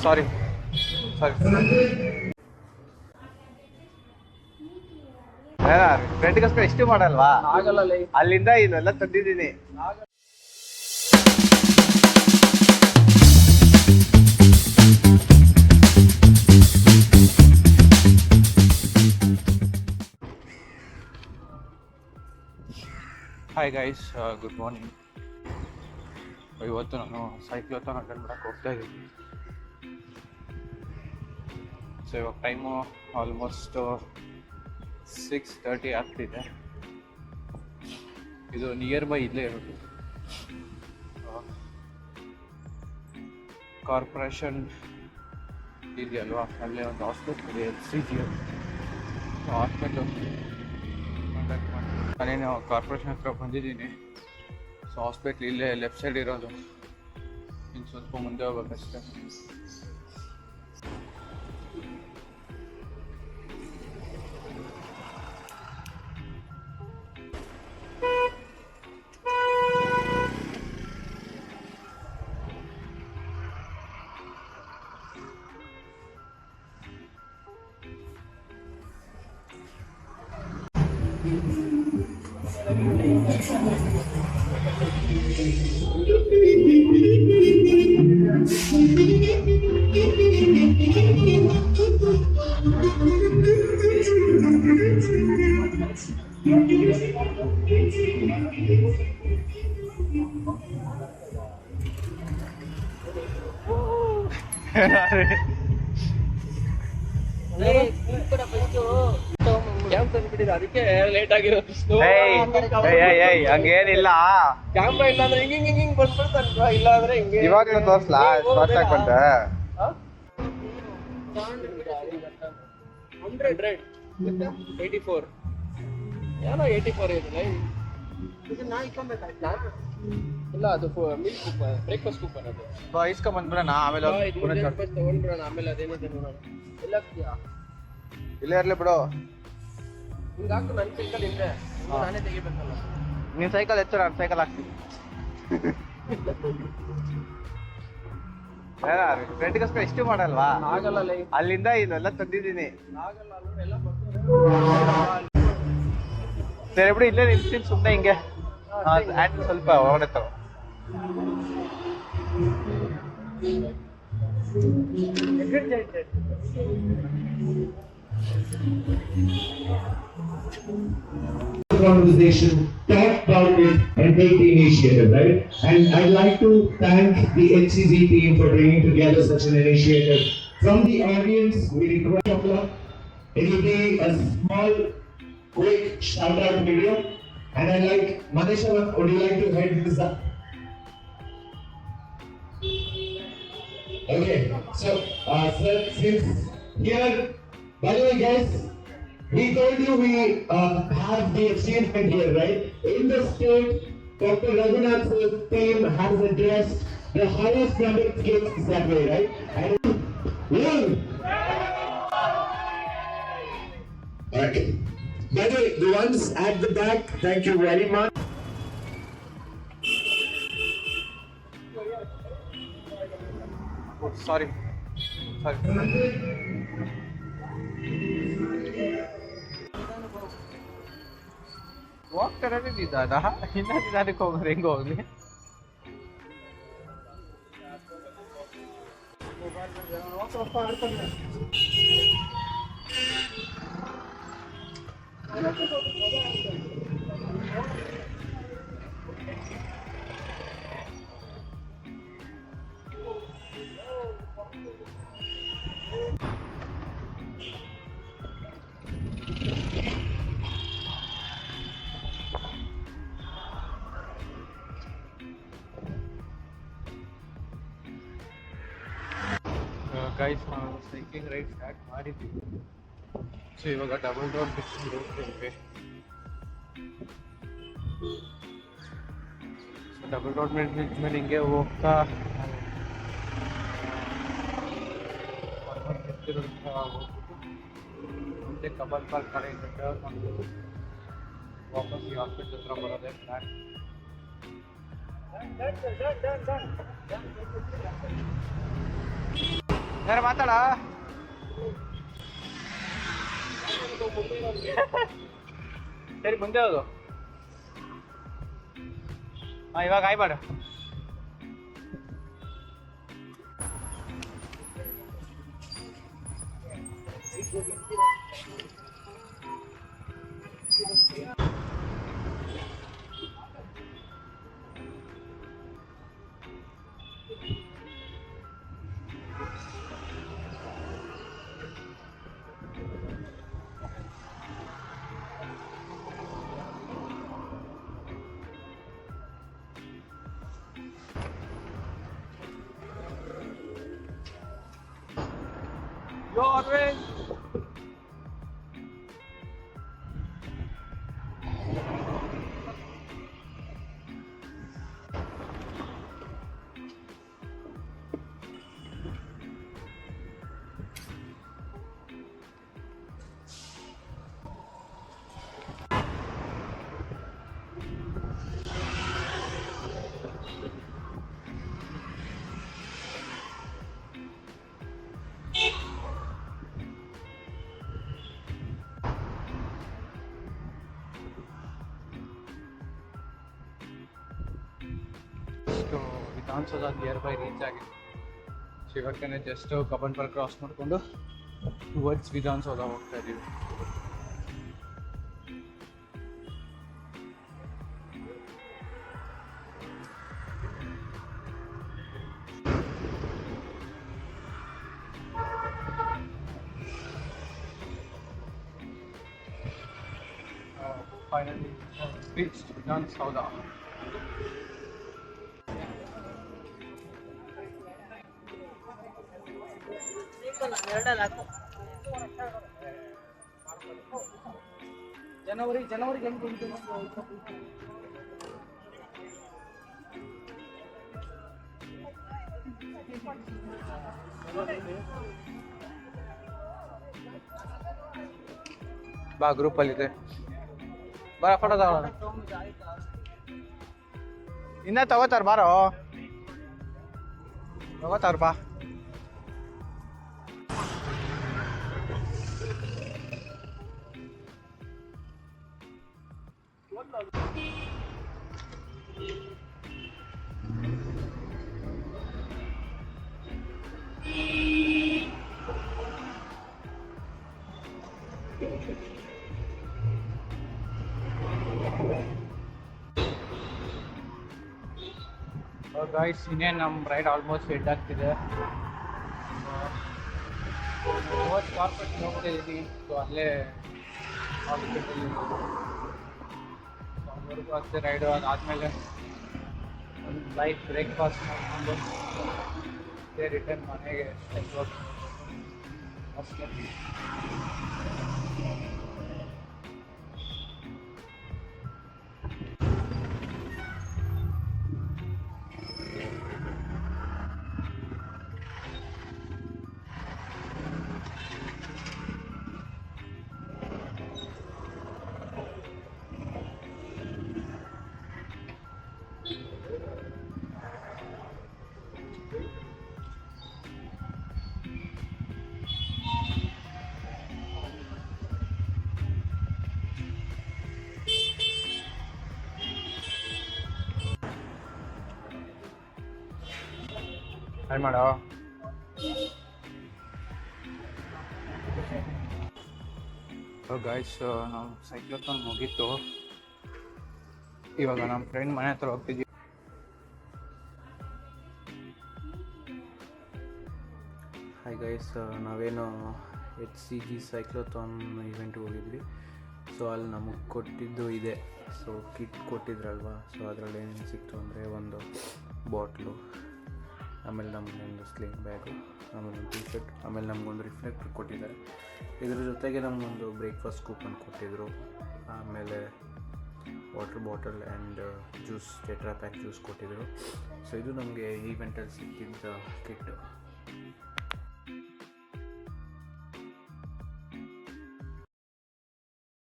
ಸಾರಿ ಫ್ರೆಂಡ್ಗೋಸ್ಕರ ಇಷ್ಟು ಮಾಡಲ್ವಾ? ಆಗಲ್ಲ. ಅಲ್ಲಿಂದ ಇದೆಲ್ಲ ತಂದಿದ್ದೀನಿ. Hi guys, good morning. ಇವತ್ತು ನಾನು ಸೈಕ್ಲೋಥಾನ್ ಅಟೆಂಡ್ ಮಾಡಕ್ಕೆ ಹೋಗ್ತಾ ಇದ್ದೀನಿ. ಸೊ ಇವಾಗ ಟೈಮು ಆಲ್ಮೋಸ್ಟ್ 6:30 ಆಗ್ತಿದೆ. ಇದು ನಿಯರ್ ಬೈ ಇಲ್ಲೇ ಇರೋದು. ಕಾರ್ಪೊರೇಷನ್ ಇದೆಯಲ್ವಾ, ಅಲ್ಲೇ ಒಂದು ಹಾಸ್ಪಿಟ್ಲ್ ಇದೆ, LCG ಹಾಸ್ಪಿಟ್ಲು. ನಾನೇನು ಕಾರ್ಪೊರೇಷನ್ ಹತ್ರ ಬಂದಿದ್ದೀನಿ. ಸೊ ಹಾಸ್ಪಿಟ್ಲ್ ಇಲ್ಲೇ ಲೆಫ್ಟ್ ಸೈಡ್ ಇರೋದು, ಇನ್ನು ಸ್ವಲ್ಪ ಮುಂದೆ ಹೋಗ್ಬೇಕಷ್ಟೇ. ಅದಕ್ಕೆ ಲೇಟ್ ಆಗಿರೋದು. ಹಂಗೇನಿಲ್ಲ, ಕ್ಯಾಮ್ರಾ ಇಲ್ಲ ಅಂದ್ರೆ ಹಿಂಗ್ ಬಂದ್ಬಿಡ್ತಾನೆ, ಇಲ್ಲ ಅಂದ್ರೆ ಹಿಂಗೆ. ಇವಾಗಲೂ ತೋರ್ಸ್ಲಾ? ಸ್ಪಾಟ್ ಹಾಕೊಂಡೆ 184 ಏನೋ 84 ಇದೆ. ಇಲ್ಲ, ಅದು ಮಿಲ್ಕ್ ಕೂಪನ್, ಬ್ರೇಕ್ಫಾಸ್ಟ್ ಕೂಪನ್. ಅದು ಇಸ್ಕೊಂಬಂದ್ಬಿಡೋಣ, ಆಮೇಲೆ ತಗೊಂಡ್ಬಿಡೋಣ. ಆಮೇಲೆ ಅದೇನಿದೆ ನೋಡೋಣ. ಎಲ್ಲ ಹಾಕ್ತೀಯಾ? ಇಲ್ಲೇ ಇರ್ಲಿ ಬಿಡು. ಹಿಂಗೆ ಹಾಕು. ನನ್ನ ಸೈಕಲ್ ಹಿಂದೆ ನಾನೇ ತೆಗಿಬೇಕಲ್ಲ. ನೀನ್ ಸೈಕಲ್ ಎತ್ತು, ನಾನು ಸೈಕಲ್ ಹಾಕ್ತೀನಿ. ಫ್ರೆಂಡ್ಗೋಸ್ಕರ ಇಷ್ಟು ಮಾಡಲ್ವಾ? ಆಗಲ್ಲ. ಅಲ್ಲಿಂದ ಇದೆಲ್ಲ ತಂದಿದ್ದೀನಿ. ಆಗಲ್ಲ ಎಲ್ಲ ಸರಿ ಬಿಡು, ಇಲ್ಲೇ ನಿಲ್ಸ್ತೀನಿ ಸುಮ್ಮನೆ ಹಿಂಗೆ. ಆ್ಯಂಡ್ ಸ್ವಲ್ಪ ಹೊರಗಡೆ ತಗೋ. Conversation, talk about it and take the initiative, right? And I'd like to thank the HCG team for bringing together such an initiative. From the audience, we request it will be a small, quick shout out video. And I'd like, Manisha, would you like to head this up? Okay, so, sir, since here, by the way guys, we told you we have the achievement here, right? In the state, Dr. Raghunath's team has addressed the highest number of kids that way, right? And one. Okay. By the way, the ones at the back, thank you very much. ಸಾರಿ ಹೋಗ್ತಾರೆ ನಿಧಾನ, ಇನ್ನ ನಿಧಾನಕ್ಕೆ ಹೋಗೋರು ಹೆಂಗೆ ಹೋಗ್ಲಿ? Guys, ನಾವು cycling ride start ಮಾಡಿದ್ದೀವಿ. So ಇವಾಗ ಡಬಲ್ ರೋಡ್ ಬಿಟ್ಟು ಹೋಗ್ತೇವೆ. ಸೊ ಡಬಲ್ ರೋಡ್ ಮೇಲೆ ಹಿಂಗೆ ಹೋಗ್ತಾ ಹೋಗ್ಬಿಟ್ಟು ಮುಂದೆ ಕಬ್ಬನ್ ಪಾರ್ಕ್ ಕಡೆಯಿಂದ ಟರ್ನ್ ಮಾಡ್ಬಿಟ್ಟು ವಾಪಸ್ ಈ ಹಾಸ್ಪಿಟ್ಲ್ ಹತ್ರ ಬರೋದೇ ಪ್ಲ್ಯಾನ್. ಯಾರು ಮಾತಾಡ ಸರಿ ಮುಂದೆ ಹೋಗು. ಇವಾಗ ಆಯ್ಬಾಡು. Yo, Arvind! Vidhana Soudha near by reach ಆಗಿದೆ. ಶಿವಕ್ಕನೆ ಜಸ್ಟ್ ಕಬ್ಬನ್ ಪಾರ್ಕ್ ಕ್ರಾಸ್ ಮಾಡಿಕೊಂಡು ಟುವರ್ಡ್ಸ್ ವಿಧಾನಸೌಧ ಹೋಗ್ತಾ ಇದ್ದೀವಿ. Finally reached Vidhana Soudha. ಜನವರಿಗೆ ಹೆಂಗೆ ಉಂಟು ಬಾ ಗ್ರೂಪಲ್ಲಿದೆ. ಬರ ಫೋಟೋ ತಗೊಳ್ಳೋಣ. ಇನ್ನ ತಗೋತಾರ ಬಾರೋ, ತಗೋತಾರ ಬಾ. ಗಾಯ್ಸ್, ಇನ್ನೇನು ನಮ್ಮ ರೈಡ್ ಆಲ್ಮೋಸ್ಟ್ ಎಂಡ್ ಆಗ್ತಿದೆ. ಕಾರ್ಪೊರೇಟ್ ಹೋಗ್ತಿದ್ದೀನಿ. ಸೊ ಅಲ್ಲೇ ಹಾಸ್ಪಿಟಲ್ ಅಲ್ಲಿವರೆಗೂ ಅಷ್ಟೇ ರೈಡು. ಅದಾದಮೇಲೆ ಒಂದು ಲೈಟ್ ಬ್ರೇಕ್ಫಾಸ್ಟ್ ಮಾಡಿಕೊಂಡು ರಿಟರ್ನ್ ಮನೆಗೆ ಅಷ್ಟೇ. ಹಾಯ್ ಮಾಡೋ. ಗಾಯ್ಸ್, ನಾವು ಸೈಕ್ಲೋಥಾನ್ ಮುಗೀತು. ಇವಾಗ ನಮ್ಮ ಫ್ರೆಂಡ್ ಮನೆ ಹತ್ರ ಹೋಗ್ತಿದ್ವಿ. ಹಾಯ್ ಗೈಸ್, ನಾವೇನು HCG ಸೈಕ್ಲೋಥಾನ್ ಇವೆಂಟ್ಗೆ ಹೋಗಿದ್ವಿ. ಸೊ ಅಲ್ಲಿ ನಮಗೆ ಕೊಟ್ಟಿದ್ದು ಇದೆ. ಸೊ ಕಿಟ್ ಕೊಟ್ಟಿದ್ರಲ್ವ, ಸೊ ಅದರಲ್ಲಿ ಏನೇನು ಸಿಕ್ತು ಅಂದರೆ ಒಂದು ಬಾಟ್ಲು, ಆಮೇಲೆ ನಮಗೊಂದು ಸ್ಲಿಂಗ್ ಬ್ಯಾಗು, ಆಮೇಲೆ ಒಂದು ಟಿ-ಶರ್ಟ್, ಆಮೇಲೆ ನಮಗೊಂದು ರಿಫ್ಲೆಕ್ಟ್ರ್ ಕೊಟ್ಟಿದ್ದಾರೆ. ಇದ್ರ ಜೊತೆಗೆ ನಮಗೊಂದು ಬ್ರೇಕ್ಫಾಸ್ಟ್ ಕೂಪನ್ ಕೊಟ್ಟಿದ್ದರು. ಆಮೇಲೆ water bottle and juice, tetra pack juice ಕೊಟ್ಟಿದ್ದರು. ಸೊ ಇದು ನಮಗೆ ಈವೆಂಟಲ್ಲಿ ಸಿಕ್ಕಿದ್ದ ಕಿಟ್ಟು.